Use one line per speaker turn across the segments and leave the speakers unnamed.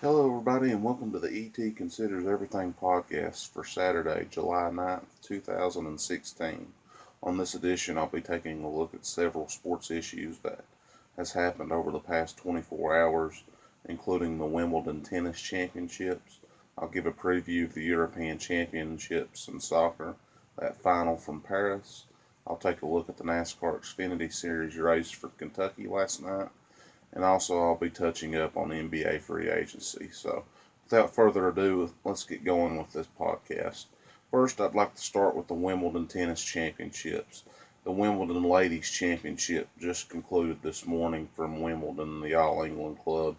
Hello, everybody, and welcome to the ET Considers Everything podcast for Saturday, July 9th, 2016. On this edition, I'll be taking a look at several sports issues that has happened over the past 24 hours, including the Wimbledon Tennis Championships. I'll give a preview of the European Championships in soccer, that final from Paris. I'll take a look at the NASCAR Xfinity Series race for Kentucky last night, and also I'll be touching up on NBA free agency. So, without further ado, let's get going with this podcast. First, I'd like to start with the Wimbledon Tennis Championships. The Wimbledon Ladies Championship just concluded this morning from Wimbledon, the All England Club,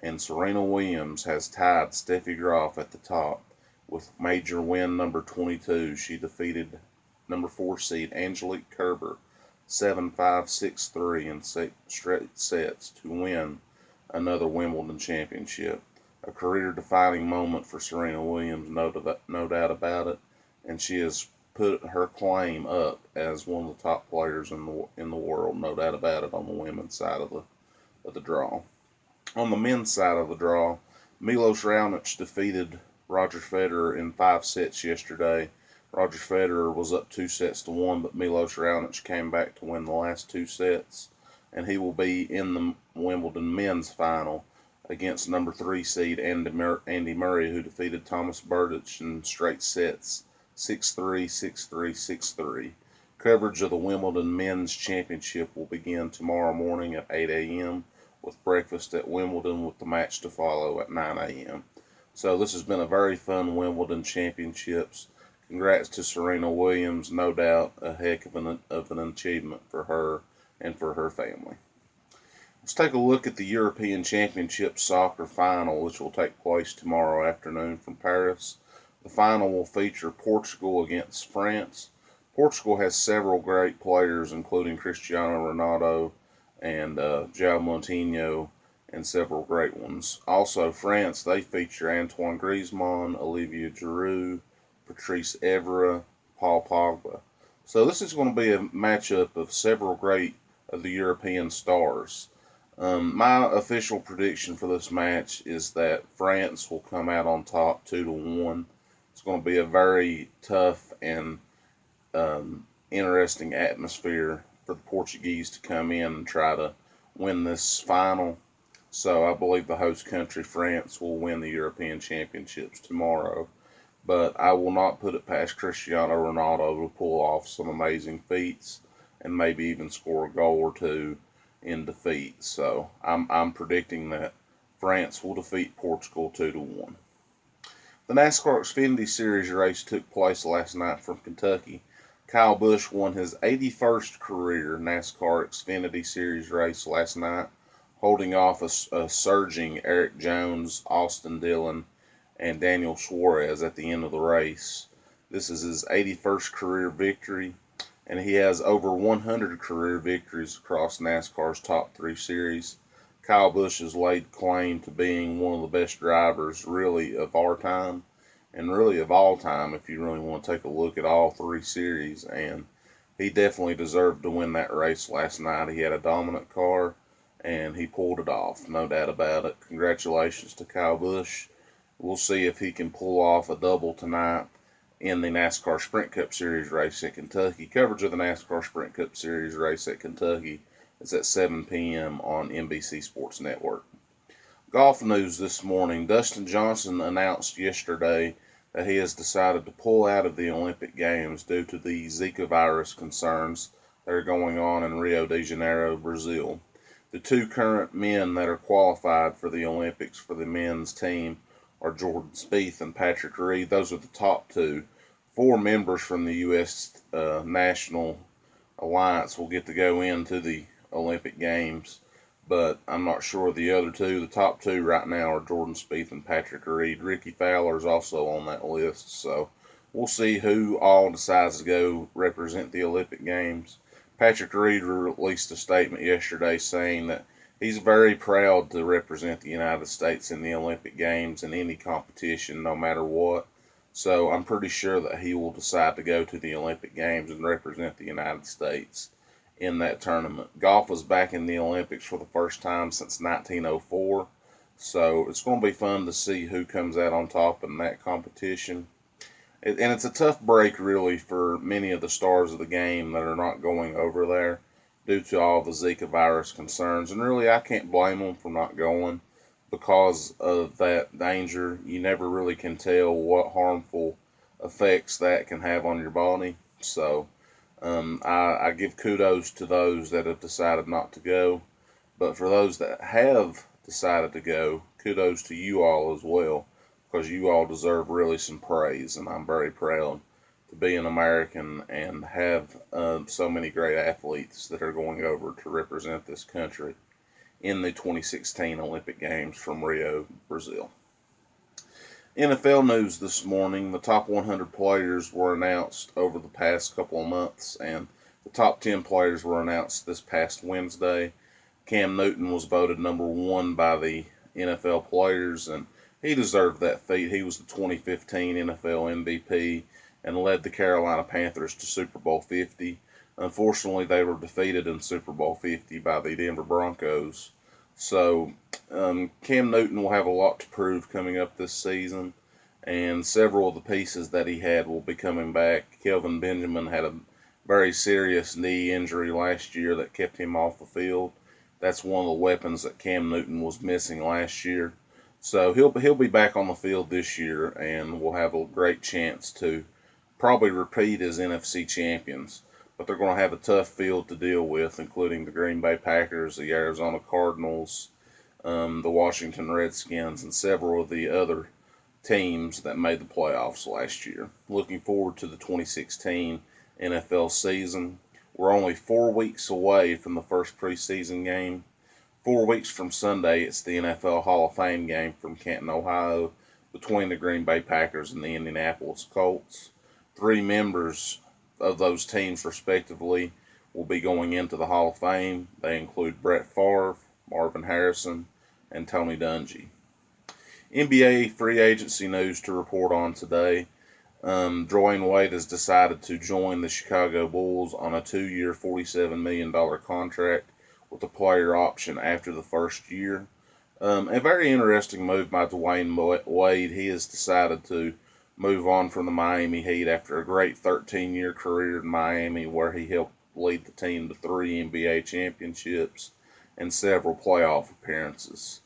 and Serena Williams has tied Steffi Graf at the top with major win number 22. She defeated number 4 seed Angelique Kerber 7-5, 6-3 in straight sets to win another Wimbledon championship. A career-defining moment for Serena Williams, no doubt about it, and she has put her claim up as one of the top players in the world, no doubt about it, on the women's side of the draw. On the men's side of the draw, Milos Raonic defeated Roger Federer in 5 sets yesterday. Roger Federer was up 2-1, but Milos Raonic came back to win the last 2 sets, and he will be in the Wimbledon men's final against number 3 seed Andy Murray, who defeated Thomas Berdych in straight sets 6-3, 6-3, 6-3. Coverage of the Wimbledon Men's Championship will begin tomorrow morning at 8 a.m. with breakfast at Wimbledon, with the match to follow at 9 a.m. So this has been a very fun Wimbledon Championships. Congrats to Serena Williams, no doubt a heck of an achievement for her and for her family. Let's take a look at the European Championship soccer final, which will take place tomorrow afternoon from Paris. The final will feature Portugal against France. Portugal has several great players, including Cristiano Ronaldo and João Moutinho, and several great ones. Also, France, they feature Antoine Griezmann, Olivier Giroud, Patrice Evra, Paul Pogba. So this is going to be a matchup of several great of the European stars. My official prediction for this match is that France will come out on top 2-1. It's going to be a very tough and interesting atmosphere for the Portuguese to come in and try to win this final. So I believe the host country, France, will win the European Championships tomorrow. But I will not put it past Cristiano Ronaldo to pull off some amazing feats and maybe even score a goal or two in defeat. So I'm predicting that France will defeat Portugal 2-1. The NASCAR Xfinity Series race took place last night from Kentucky. Kyle Busch won his 81st career NASCAR Xfinity Series race last night, holding off a surging Eric Jones, Austin Dillon, and Daniel Suarez at the end of the race. This is his 81st career victory, and he has over 100 career victories across NASCAR's top 3 series. Kyle Busch has laid claim to being one of the best drivers, really, of our time, and really of all time, if you really want to take a look at all 3 series. And he definitely deserved to win that race last night. He had a dominant car, and he pulled it off, no doubt about it. Congratulations to Kyle Busch. We'll see if he can pull off a double tonight in the NASCAR Sprint Cup Series race at Kentucky. Coverage of the NASCAR Sprint Cup Series race at Kentucky is at 7 p.m. on NBC Sports Network. Golf news this morning. Dustin Johnson announced yesterday that he has decided to pull out of the Olympic Games due to the Zika virus concerns that are going on in Rio de Janeiro, Brazil. The 2 current men that are qualified for the Olympics for the men's team are Jordan Spieth and Patrick Reed. Those are the top 2. 4 members from the U.S. National Alliance will get to go into the Olympic Games, but I'm not sure the other 2. The top 2 right now are Jordan Spieth and Patrick Reed. Ricky Fowler is also on that list, so we'll see who all decides to go represent the Olympic Games. Patrick Reed released a statement yesterday saying that he's very proud to represent the United States in the Olympic Games in any competition, no matter what. So I'm pretty sure that he will decide to go to the Olympic Games and represent the United States in that tournament. Golf was back in the Olympics for the first time since 1904. So it's going to be fun to see who comes out on top in that competition. And it's a tough break, really, for many of the stars of the game that are not going over there due to all the Zika virus concerns. And really, I can't blame them for not going because of that danger. You never really can tell what harmful effects that can have on your body. So I give kudos to those that have decided not to go. But for those that have decided to go, kudos to you all as well, because you all deserve really some praise, and I'm very proud to be an American and have so many great athletes that are going over to represent this country in the 2016 Olympic Games from Rio, Brazil. NFL news this morning: the top 100 players were announced over the past couple of months, and the top 10 players were announced this past Wednesday. Cam Newton was voted number one by the NFL players, and he deserved that feat. He was the 2015 NFL MVP and led the Carolina Panthers to Super Bowl 50. Unfortunately, they were defeated in Super Bowl 50 by the Denver Broncos. So Cam Newton will have a lot to prove coming up this season, and several of the pieces that he had will be coming back. Kelvin Benjamin had a very serious knee injury last year that kept him off the field. That's one of the weapons that Cam Newton was missing last year. So he'll be back on the field this year, and will have a great chance to probably repeat as NFC champions. But they're going to have a tough field to deal with, including the Green Bay Packers, the Arizona Cardinals, the Washington Redskins, and several of the other teams that made the playoffs last year. Looking forward to the 2016 NFL season. We're only 4 weeks away from the first preseason game. 4 weeks from Sunday, it's the NFL Hall of Fame game from Canton, Ohio, between the Green Bay Packers and the Indianapolis Colts. 3 members of those teams, respectively, will be going into the Hall of Fame. They include Brett Favre, Marvin Harrison, and Tony Dungy. NBA free agency news to report on today. Dwayne Wade has decided to join the Chicago Bulls on a 2-year, $47 million contract with a player option after the first year. A very interesting move by Dwayne Wade. He has decided to move on from the Miami Heat after a great 13-year career in Miami, where he helped lead the team to 3 NBA championships and several playoff appearances.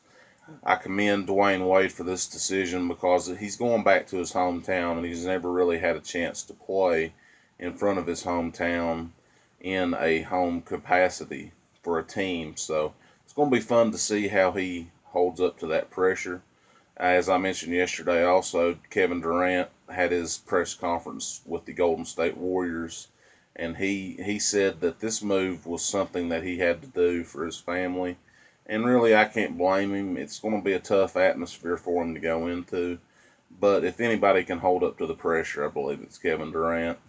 I commend Dwayne Wade for this decision because he's going back to his hometown, and he's never really had a chance to play in front of his hometown in a home capacity for a team. So it's going to be fun to see how he holds up to that pressure. As I mentioned yesterday, also, Kevin Durant had his press conference with the Golden State Warriors, and he said that this move was something that he had to do for his family. And really, I can't blame him. It's going to be a tough atmosphere for him to go into. But if anybody can hold up to the pressure, I believe it's Kevin Durant.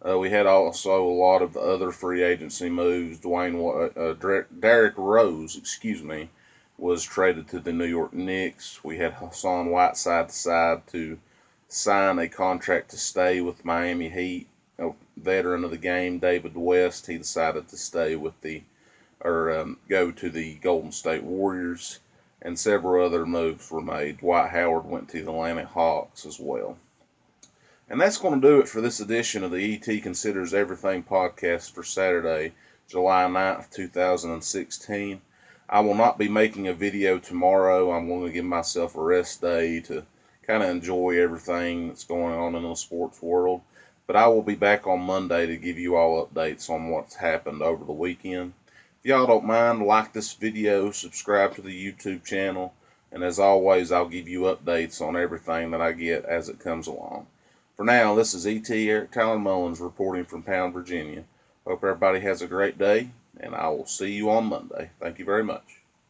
We had also a lot of other free agency moves. Derrick Rose, was traded to the New York Knicks. We had Hassan Whiteside decide to sign a contract to stay with Miami Heat. A veteran of the game, David West, he decided to stay with go to the Golden State Warriors, and several other moves were made. Dwight Howard went to the Atlanta Hawks as well. And that's going to do it for this edition of the ET Considers Everything podcast for Saturday, July 9th, 2016. I will not be making a video tomorrow. I'm going to give myself a rest day to kind of enjoy everything that's going on in the sports world. But I will be back on Monday to give you all updates on what's happened over the weekend. If y'all don't mind, like this video, subscribe to the YouTube channel, and as always, I'll give you updates on everything that I get as it comes along. For now, this is ET Eric Tyler Mullins reporting from Pound, Virginia. Hope everybody has a great day, and I will see you on Monday. Thank you very much.